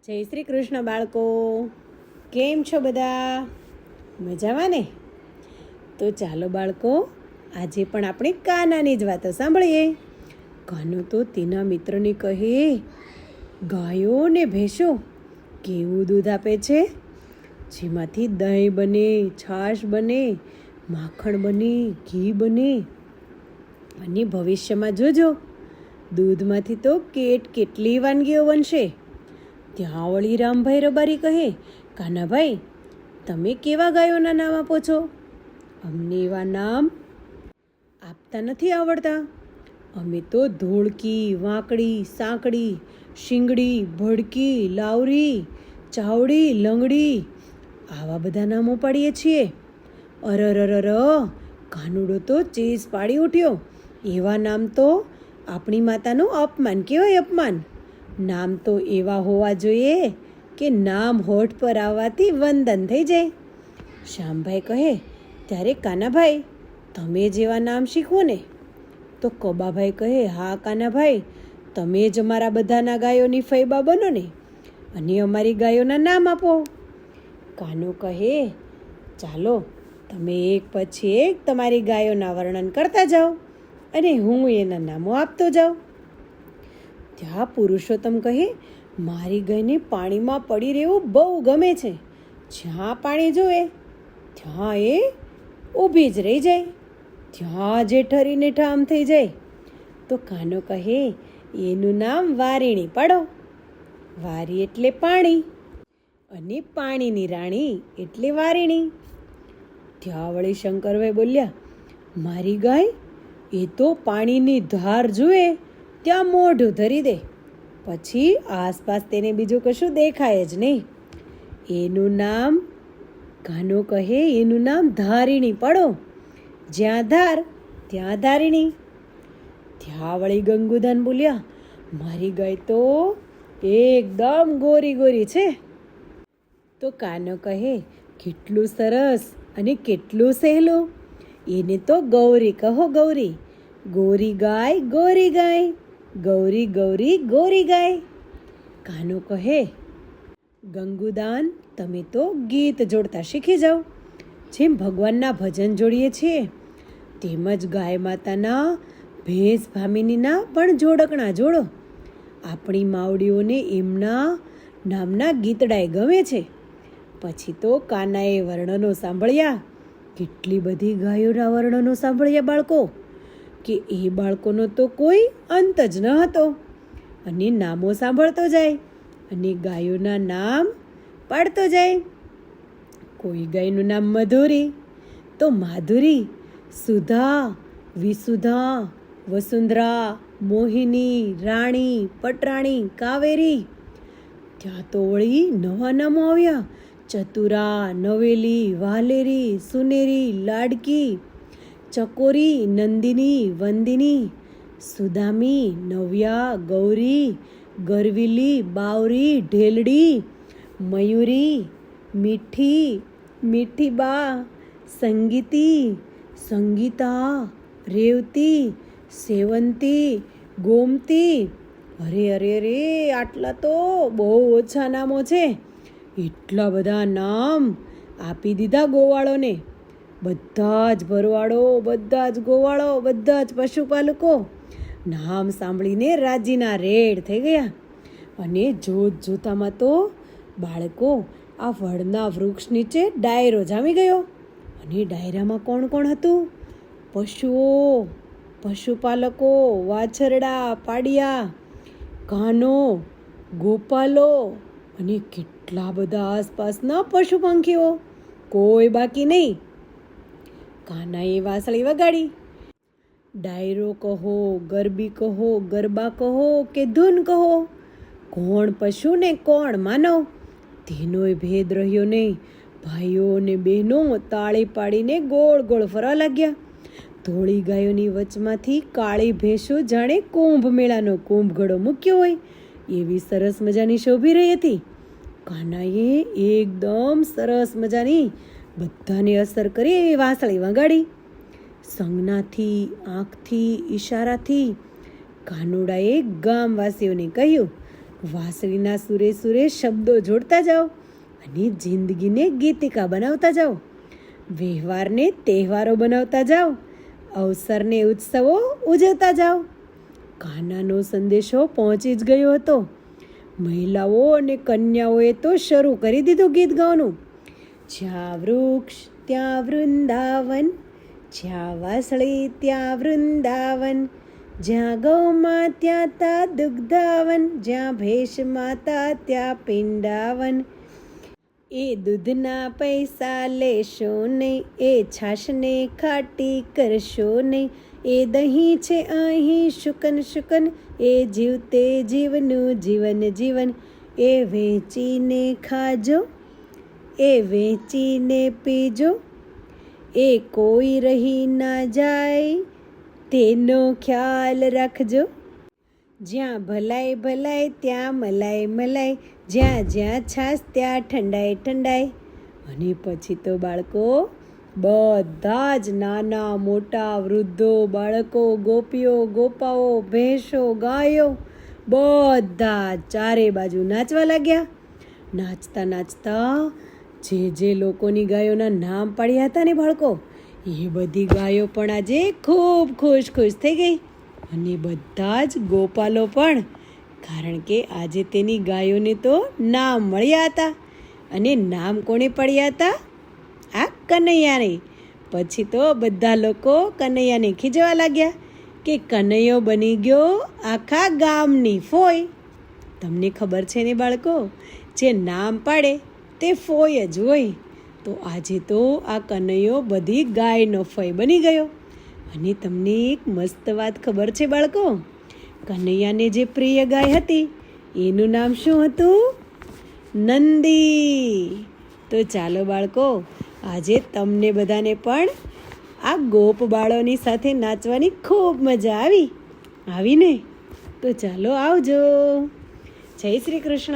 જય શ્રી કૃષ્ણ બાળકો, કેમ છો બધા? મજામાં ને? તો ચાલો બાળકો, આજે પણ આપણે કાનાની જ વાતો સાંભળીએ. કાનો તો તેના મિત્રને કહે, ગાયો ને ભેંસો કેવું દૂધ આપે છે, જેમાંથી દહીં બને, છાશ બને, માખણ બને, ઘી બને. અને ભવિષ્યમાં જોજો, દૂધમાંથી તો કેટલી વાનગીઓ બનશે. ત્યાં વળી રામભાઈ રબારી કહે, કાનાભાઈ, તમે કેવા ગાયોના નામ આપો છો? અમને એવા નામ આપતા નથી આવડતા. અમે તો ધોળકી, વાંકડી, સાંકડી, શીંગડી, ભડકી, લાવરી, ચાવડી, લંગડી, આવા બધા નામો પાડીએ છીએ. અરરરર, કાનુડો તો ચીસ પાડી ઉઠ્યો. એવા નામ તો આપણી માતાનું અપમાન કહેવાય, અપમાન. નામ તો એવા હોવા જોઈએ કે નામ હોઠ પર આવવાથી વંદન થઈ જાય. શ્યામભાઈ કહે, ત્યારે કાનાભાઈ, તમે જેવા નામ શીખવો ને. તો કબાભાઈ કહે, હા કાનાભાઈ, તમે જ અમારા બધાના ગાયોની ફૈબા બનો ને, અને અમારી ગાયોના નામ આપો. કાનો કહે, ચાલો તમે એક પછી એક તમારી ગાયોના વર્ણન કરતા જાઓ, અને હું એના નામો આપતો જાઉં. ત્યાં પુરુષોત્તમ કહે, મારી ગાયને પાણીમાં પડી રહેવું બહુ ગમે છે. જ્યાં પાણી જોવે ત્યાં એ ઊભી જ રહી જાય, ત્યાં જે ઠરીને ઠામ થઈ જાય. તો કાનો કહે, એનું નામ વારીણી પાડો. વારી એટલે પાણી, અને પાણીની રાણી એટલે વારીણી. ત્યાં વળી શંકરભાઈ બોલ્યા, મારી ગાય એ તો પાણીની ધાર જુએ ત્યાં મોઢું ધરી દે, પછી આસપાસ તેને બીજું કશું દેખાય જ નહીં. એનું નામ, કાનો કહે, એનું નામ ધારીણી પાડો. જ્યાં ધાર ત્યાં ધારીણી. ત્યાં વળી ગંગુદાન બોલ્યા, મારી ગાય તો એકદમ ગોરી ગોરી છે. તો કાનો કહે, કેટલું સરસ અને કેટલું સહેલું. એને તો ગૌરી કહો, ગૌરી. ગોરી ગાય, ગોરી ગાય, ગૌરી ગૌરી ગોરી ગાય. કાનો કહે, ગંગુદાન, તમે તો ગીત જોડતા શીખી જાઓ. જેમ ભગવાનના ભજન જોડીએ છીએ, તેમજ ગાય માતાના, ભેંસ ભામિનીના પણ જોડકણા જોડો. આપણી માવડીઓને એમના નામના ગીતડાય ગમે છે. પછી તો કાનાએ વર્ણનો સાંભળ્યા. કેટલી બધી ગાયોના વર્ણનો સાંભળ્યા બાળકો, કે એ બાળકોનો તો કોઈ અંત જ ન હતો. અને નામો સાંભળતો જાય અને ગાયોના નામ પાડતો જાય. કોઈ ગાયનું નામ મધુરી, તો માધુરી, સુધા, વિસુધા, વસુંધરા, મોહિની, રાણી, પટરાણી, કાવેરી. ત્યાં તો વળી નવા નામો આવ્યા. ચતુરા, નવેલી, વાલેરી, સુનેરી, લાડકી, ચકોરી, નંદિની, વંદિની, સુદામી, નવ્યા, ગૌરી, ગરવીલી, બાવરી, ઢેલડી, મયુરી, મીઠી, મીઠીબા, સંગીતી, સંગીતા, રેવતી, સેવંતી, ગોમતી. અરે અરે અરે, આટલા તો બહુ ઓછા નામો છે. એટલા બધા નામ આપી દીધા ગોવાળોને. બધા જ ભરવાડો, બધા જ ગોવાળો, બધા જ પશુપાલકો નામ સાંભળીને રાજીના રેડ થઈ ગયા. અને જોતામાં તો બાળકો, આ વડના વૃક્ષ નીચે ડાયરો જામી ગયો. અને ડાયરામાં કોણ કોણ હતું? પશુઓ, પશુપાલકો, વાછરડા, પાડિયા, કાનો, ગોપાલો, અને કેટલા બધા આસપાસના પશુ પંખીઓ, કોઈ બાકી નહીં. કાનાએ વાંસળી વગાડી. ડાયરો કહો, ગરબી કહો, ગરબા કહો કે ધૂન કહો, કોણ પશુ ને કોણ માનવ, તેનોય ભેદ રહ્યો નહીં. ભાઈઓ અને બહેનો તાળી પાડીને ગોળ ગોળ ફરવા લાગ્યા. ધોળી ગાયોની વચમાંથી કાળી ભેંસો જાણે કુંભ મેળાનો કુંભઘડો મૂક્યો હોય એવી સરસ મજાની શોભી રહી હતી. કાનાએ એકદમ સરસ મજાની બધાને અસર કરી એવી વાંસળી વગાડી. સંજ્ઞાથી, આંખથી, ઈશારાથી કાનુડાએ ગામવાસીઓને કહ્યું, વાંસળીના સુરે સુરે શબ્દો જોડતા જાઓ અને જિંદગીને ગીતિકા બનાવતા જાઓ. વ્યવહારને તહેવારો બનાવતા જાઓ. અવસરને ઉત્સવો ઉજવતા જાઓ. કાનાનો સંદેશો પહોંચી જ ગયો હતો. મહિલાઓ અને કન્યાઓએ તો શરૂ કરી દીધું ગીત ગાવાનું. જ્યાં વૃક્ષ ત્યાં વૃંદાવન, જ્યાં વાંસળી ત્યાં વૃંદાવન, જ્યાં ગૌમાં ત્યાં તા દુગ્ધાવન, જ્યાં ભેંસ માતા ત્યાં પિંડાવન. એ દૂધના પૈસા લેશો નહીં, એ છાશને ખાટી કરશો નહીં, એ દહીં છે અહીં શુકન શુકન, એ જીવતે જીવનું જીવન જીવન. એ વેચીને ખાજો, એ વેચીને પીજો, એ કોઈ રહી ના જાય તેનો ખ્યાલ રાખજો. જ્યાં ભલાઈ ભલાઈ ત્યાં મલાઈ મલાઈ, જ્યાં જ્યાં છાશ ત્યાં ઠંડાઈ ઠંડાઈ. અને પછી તો બાળકો બધા જ નાના મોટા વૃદ્ધો બાળકો ગોપીઓ ગોપાઓ ભેંસો ગાયો બધા ચારે બાજુ નાચવા લાગ્યા. નાચતા નાચતા જે લોકોની ગાયોના નામ પાડ્યા હતા ને બાળકો, એ બધી ગાયો પણ આજે ખૂબ ખુશ થઈ ગઈ. અને બધા જ ગોપાલો પણ, કારણ કે આજે તેની ગાયોને તો નામ મળ્યા હતા. અને નામ કોણે પડ્યા હતા? આ કનૈયાને. પછી તો બધા લોકો કનૈયાને ખીજવા લાગ્યા કે કનૈયો બની ગયો આખા ગામની ફોય. તમને ખબર છે ને બાળકો, જે નામ પાડે તે ફોય જ હોય. તો આજે તો આ કનૈયો બધી ગાયનો ફોય બની ગયો. અને તમને એક મસ્ત વાત ખબર છે બાળકો? કનૈયાને જે પ્રિય ગાય હતી એનું નામ શું હતું? નંદી. તો ચાલો બાળકો, આજે તમને બધાને પણ આ ગોપ બાળોની સાથે નાચવાની ખૂબ મજા આવી ને? તો ચાલો આવજો. જય શ્રી કૃષ્ણ.